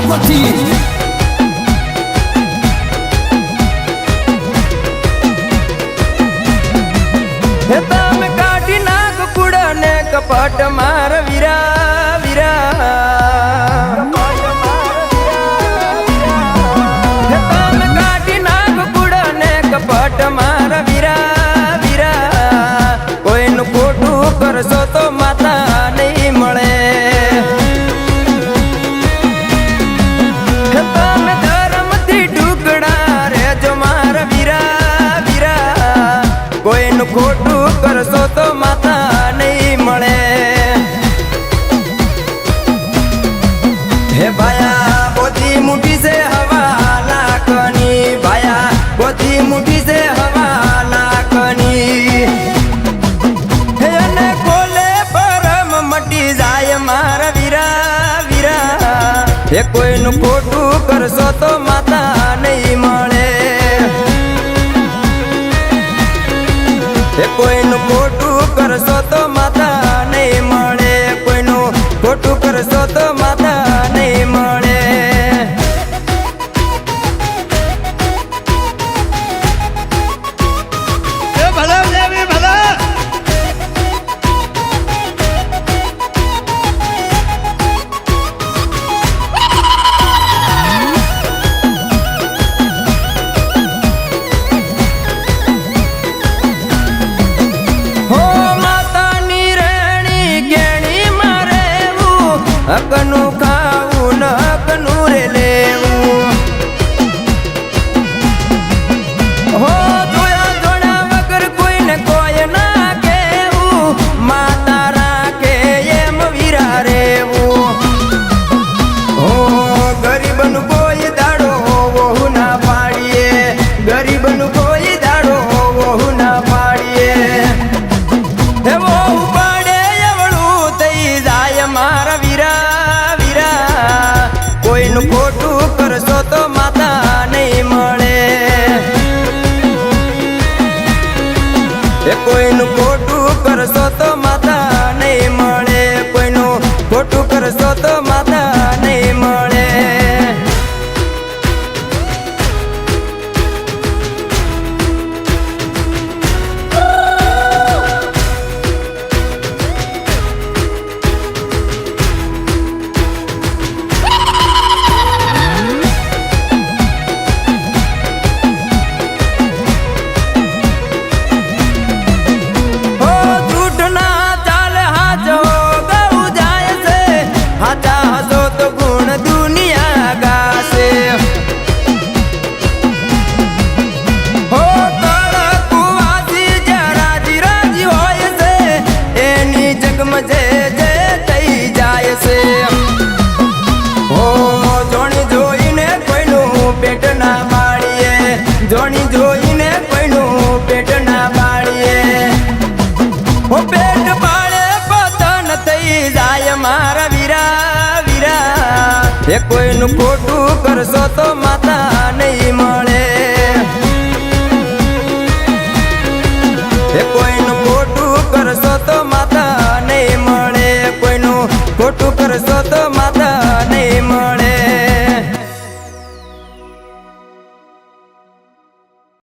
લાખોથી તમે કાઢી નાખ કુડા ને કપટ માર વીરા વીરા તમે કાઢી નાખ કુડા ને કપટ માર વીરા વીરા કોઈનું ખોટું કરશો તો માતા નહીં મળે તમે ધર્મથી ટુકડા રેજો માર વીરા વીરા કોઈનું ખોટું કરશો તો માતા નહીં મળે હે ભાયા બોધી મુઠી છે હવા લાખની ભાયા બોધી મુઠી છે હવા લાખની હે અને કોલે પરમ મટી જાય મારા વીરા વીરા હે કોઈનું ખોટું કરશો તો માતા નહીં મળે કોઈનું ખોટું કરશો તો માતા નહીં મળે કોઈનું ખોટું કરશો તો માતા નહીં મળે ભલા દેવી ભલા હકનું ખાવું ન હકનું રે લેવું હો જોયા જોડા વગર કોઈને કોઈ ના કેવું માતા રાખે એમ વીરા રેવું હો ગરીબનું કોઈ દાડો વહુ ના પાડીએ ગરીબનું કોઈ દાડો વહુ ના પાડીએ એવો ઉપાડે એવડું થઈ જાય મારા કોઈનું ખોટું કરશો તો માતા નહીં મળે કોઈનું ખોટું કરશો તો માતા નહીં મળે કોઈનું ખોટું કરશો તો માતા નહીં મળે જોણી જોઈને કોઈનું પેટ ના પાડીએ હો પેટ પાડે પતન થઈ જાય મારા વીરા વીરા એ કોઈનું ખોટું કરશો તો માતા